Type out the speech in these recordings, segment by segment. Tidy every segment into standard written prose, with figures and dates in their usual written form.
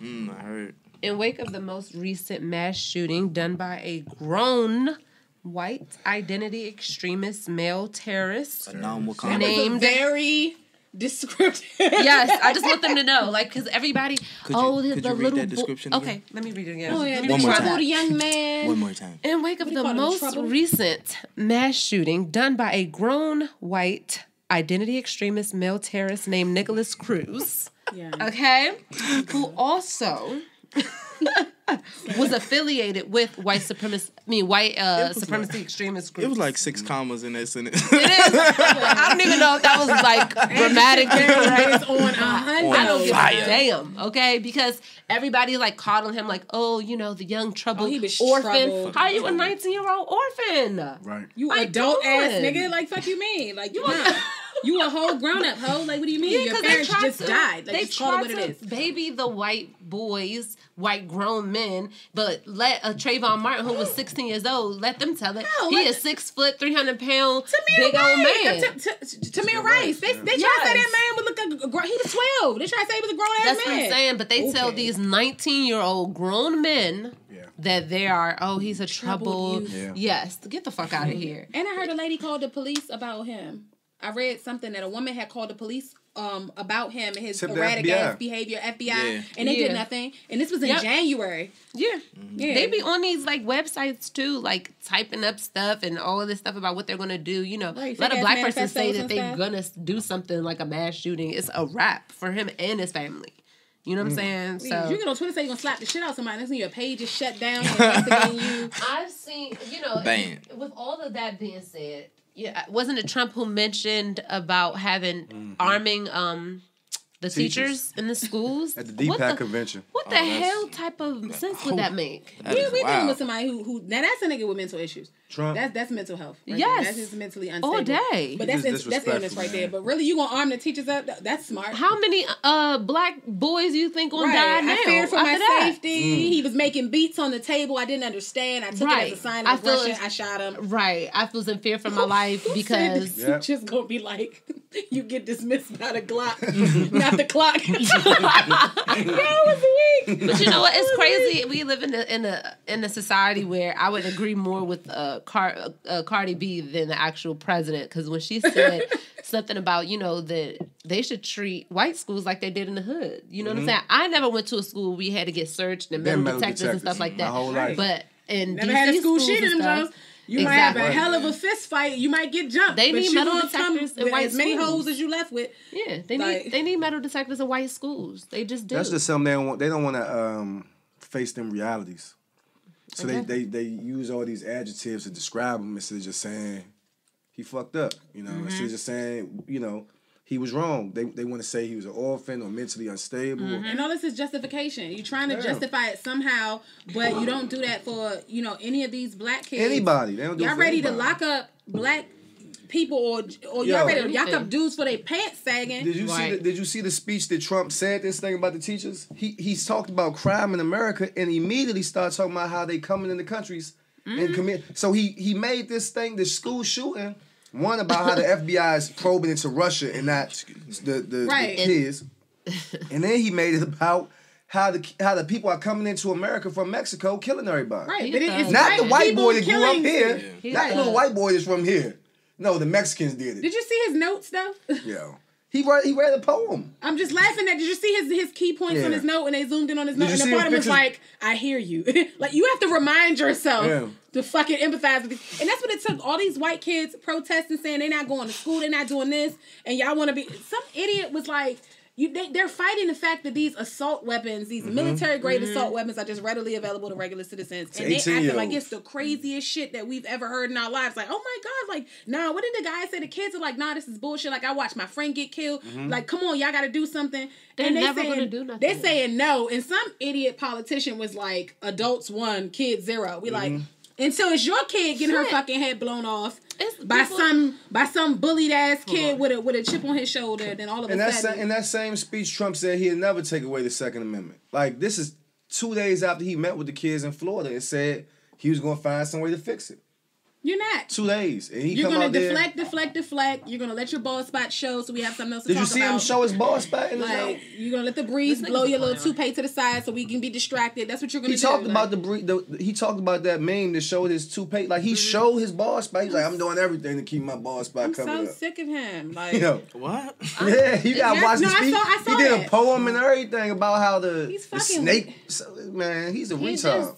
I heard. In wake of the most recent mass shooting done by a grown white identity extremist male terrorist named very descriptive. Yes, I just want them to know, like, because everybody. Could you read that description again? Okay, let me read it again. Oh, yeah, One more time. Young man. One more time. In wake of the most recent mass shooting done by a grown white identity extremist male terrorist named Nicholas Cruz. Yeah. Okay, who also was affiliated with supremacy extremist groups. It was like 6 commas in that sentence. It is. I don't even know if that was like grammatically right. On 100. I don't give a damn, okay? Because everybody like coddling him like, oh, you know, the young troubled orphan. Troubled. How are you a 19-year-old orphan? Right. You like, adult ass nigga. Like, fuck you mean? Like, you a whole grown up hoe. Like, what do you mean? Your parents just died. Like, just call it what it is. Baby the white boys, white grown men, but let Trayvon Martin, who was 16 years old, let them tell it. He is 6 foot, 300 pound, big old man. Tamir Rice. They try to say that man would look like he was 12. They try to say he was a grown ass man. That's what I'm saying. But they tell these 19-year-old grown men that they are, he's a troubled. Yes, get the fuck out of here. And I heard a lady called the police about him. I read something that a woman had called the police about him and his erratic ass behavior, FBI, and they did nothing. And this was in January. Yeah. They be on these like websites too, like typing up stuff and all of this stuff about what they're gonna do. You know, let a black person say that they're gonna do something like a mass shooting. It's a wrap for him and his family. You know what I'm saying? So you get on Twitter say you're gonna slap the shit out of somebody. Next thing your page is shut down. Investigating you. I've seen, with all of that being said. Yeah, wasn't it Trump who mentioned about having arming the teachers in the schools at the DPAC convention? What the hell type of sense would that make? We dealing with somebody who now that's a nigga with mental issues. Trump. That's mental health. Right yes, there. That's just mentally unstable. All day. But that's illness right there. But really, you gonna arm the teachers up? That's smart. How many black boys you think gonna die now? I feared for my safety. He was making beats on the table. I didn't understand. I took it as a sign of aggression. I shot him. Right. I was in fear for my life because just gonna be like, you get dismissed by the Glock, not the clock. Yo, it's weak. But you know what? It's crazy. We live in a society where I would agree more with Cardi B than the actual president, because when she said something about that they should treat white schools like they did in the hood. You know what I'm saying? I never went to a school where we had to get searched and metal detectors and stuff like that. My whole life. But in never DC had a school schools shooting them, Jones. You might have a hell of a fist fight. You might get jumped. They need metal detectors in white as many holes as you left with. Yeah, they need metal detectors in white schools. They just do. That's just something they don't want to face them realities. So they use all these adjectives to describe him instead of just saying he fucked up. Instead of just saying he was wrong. They want to say he was an orphan or mentally unstable. And all this is justification. You're trying to justify it somehow, but you don't do that for any of these black kids. Anybody. They don't do it for ready anybody. to lock up black people or y'all ready to lock up dudes for their pants sagging. Did you see the speech that Trump said this thing about the teachers? He's talked about crime in America and immediately started talking about how they coming in the countries and commit. So he made this school shooting. One about how the FBI is probing into Russia and not the kids, and then he made it about how the people are coming into America from Mexico, killing everybody. Right, but it's not the white boy that grew up here, Yeah. not the little white boy that's from here. No, the Mexicans did it. Did you see his notes though? Yeah. He read a poem. I'm just laughing at. Did you see his key points on his note when they zoomed in on his note? And the bottom was like, "I hear you." Like you have to remind yourself to fucking empathize with these. And that's what it took. All these white kids protesting, saying they're not going to school, they're not doing this, and y'all want to be. Some idiot was like, they're fighting the fact that these assault weapons, these military grade assault weapons, are just readily available to regular citizens, and they acting like it's the craziest shit that we've ever heard in our lives. Like, oh my god, like, nah, what did the guy say? The kids are like, nah, this is bullshit. Like, I watched my friend get killed. Like, come on, y'all got to do something. They're never gonna do nothing. They're saying no, and some idiot politician was like, adults 1, kids 0. We like. And so it's your kid getting her fucking head blown off by some bullied ass kid with a chip on his shoulder. Then all of a sudden, in that same speech, Trump said he'd never take away the Second Amendment. Like this is 2 days after he met with the kids in Florida and said he was going to find some way to fix it. You're not. 2 days. And You're going to deflect. You're going to let your bald spot show so we have something else to talk about. Did you see him show his bald spot in the show? You're going to let the breeze blow your little toupee to the side so we can be distracted. That's what you're going to do. He talked about that meme that showed his toupee. Like, he showed his bald spot. He's like, I'm doing everything to keep my bald spot covered up. I'm so sick of him. Like, what? Yeah, you got to watch the speech. I saw he did that. A poem and everything about how the snake... Man, he's a retard.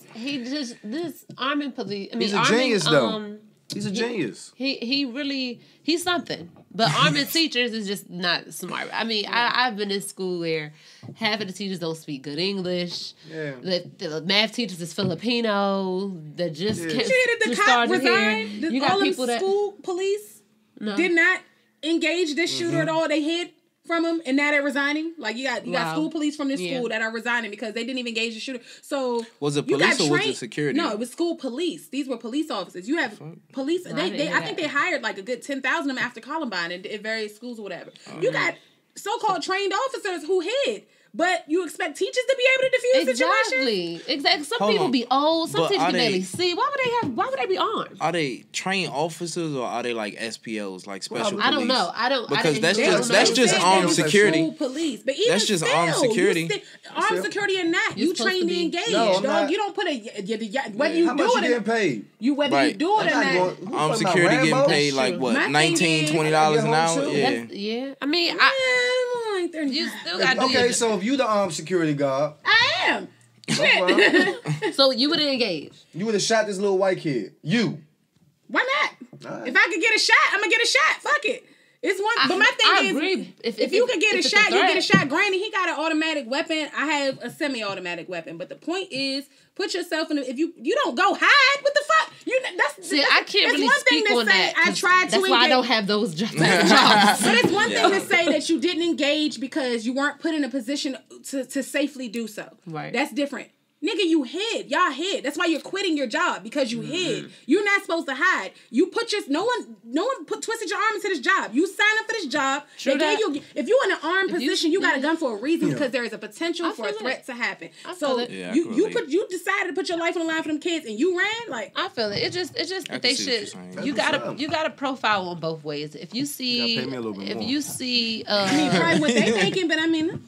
This army police... He's a genius, though. He's a genius. He's something. But arming teachers is just not smart. I mean, I've been in school where half of the teachers don't speak good English. Yeah. The math teachers is Filipino. That just can't. Did the cop resign? You got all people that school police did not engage this shooter at all. They hid from him, and now they're resigning. Like you got school police from this school that are resigning because they didn't even engage the shooter. So was it police or was it security? No, it was school police. These were police officers. You have police. I think they hired like a good 10,000 of them after Columbine in various schools or whatever. You got so-called trained officers who hid. But you expect teachers to be able to defuse situations? Exactly. Some people be old. Some teachers can barely see. Why would they be armed? Are they trained officers or are they like SPOs, like special police? I don't know. Because that's just armed security. Police, but even that's just still, armed security. Armed security or not, you train to engage. No, dog. You don't put whether you how do much it. You getting paid? You do it or not. Armed security getting paid like what, $19, $20 an hour? Yeah. I mean, you still got to do okay, so if you the armed security guard. I am. So you would have engaged. You would have shot this little white kid. You. Why not? Right. If I could get a shot, I'm going to get a shot. Fuck it. It's one, but my thing is, if you could get a shot, you get a shot. Granted, he got an automatic weapon. I have a semi-automatic weapon. But the point is, put yourself in. If you don't go hide, what the fuck? I can't really speak on that. I tried to. That's why I don't have those jobs. But it's one thing to say that you didn't engage because you weren't put in a position to safely do so. Right. That's different. Nigga, you hid. Y'all hid. That's why you're quitting your job, because you hid. You're not supposed to hide. You put no one twisted your arm into this job. You signed up for this job. True that. If you're in an armed position, you got a gun for a reason, because there is a potential for a threat to happen. So you decided to put your life on the line for them kids and you ran. Like, I feel it. It's just that they should. You gotta profile on both ways. If you see, I mean, probably what they thinking, but I mean,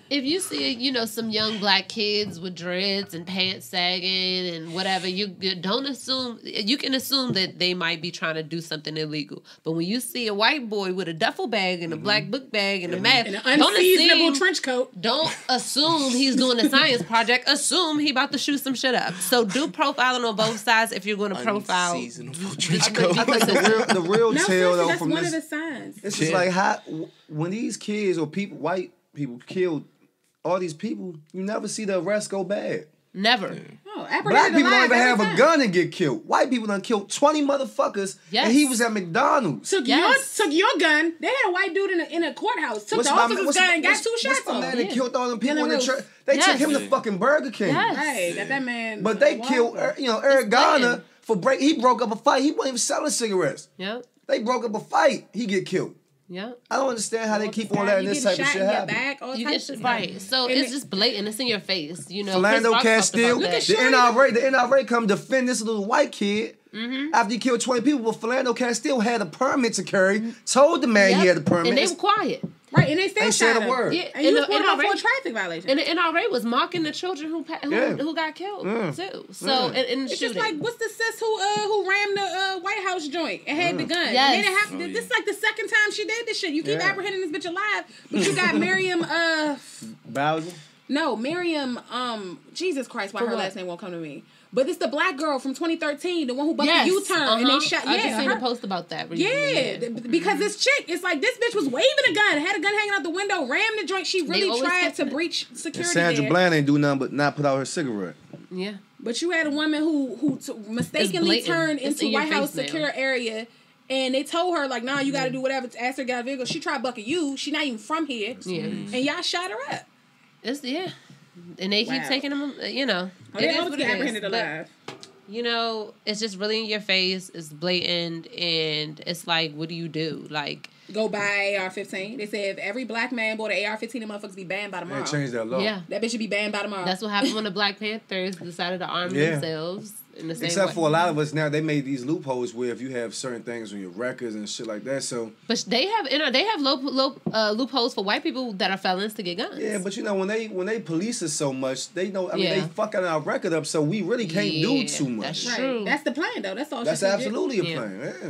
if you see, some young black kids with dreads and pants sagging and whatever, you don't assume. You can assume that they might be trying to do something illegal. But when you see a white boy with a duffel bag and a black book bag and a mask, and an unseasonable trench coat, don't assume he's doing a science project. Assume he about to shoot some shit up. So do profiling on both sides if you're going to profile. Unseasonable trench coat. I think the real tale though that's from one this. of the signs. It's just like when these kids or white people killed all these people, you never see the arrest go bad. Never. Oh, black people don't even have a gun and get killed. White people done killed 20 motherfuckers, and he was at McDonald's. Took your gun. They had a white dude in a courthouse. Took the officer's gun and got 2 shots off. What's the man that killed all them people in the church? They took him to fucking Burger King. Yes. Right, got that man. But they killed, Eric Garner he broke up a fight. He wasn't even selling cigarettes. Yep. They broke up a fight. He get killed. Yeah, I don't understand how they keep on letting this type of shit happen. You get right, so it's just blatant. It's in your face, Philando Castile, the NRA come defend this little white kid after he killed 20 people. But Philando Castile had a permit to carry. Told the man he had a permit, and they were quiet. Right, and they still said a word. Yeah, and you was put for a traffic violation. And the NRA was mocking the children who got killed too. So it's just like, what's the sis who rammed the White House joint and had the gun? Yes. And they didn't have this is like the second time she did this shit. You keep apprehending this bitch alive, but you got Miriam Bowser? No, Miriam Jesus Christ, why her last name won't come to me. But it's the black girl from 2013, the one who busted U-turn and they shot. I just seen a post about that. Because this chick, it's like this bitch was waving a gun, had a gun hanging out the window, rammed the joint. She really tried to breach security. And Sandra Bland ain't do nothing but not put out her cigarette. Yeah. But you had a woman who mistakenly turned into White House secure area. And they told her, like, nah, you got to do whatever to ask her to get a vehicle. She tried bucking you. She not even from here. Yeah. And y'all shot her up. And they keep taking them, they always get apprehended alive. It's just really in your face. It's blatant. And it's like, what do you do? Like, go buy AR-15. They said if every black man bought an AR-15, the motherfuckers be banned by tomorrow. They changed that law. Yeah. That bitch should be banned by tomorrow. That's what happened when the Black Panthers decided to arm themselves in the same Except way. for a lot of us now, they made these loopholes where if you have certain things on your records and shit like that, so... But they have loopholes for white people that are felons to get guns. Yeah, but you know, when they police us so much, they know, I mean, they fucking our record up, so we really can't do too much. That's true. That's the plan, though. That's all. That's absolutely a plan, yeah.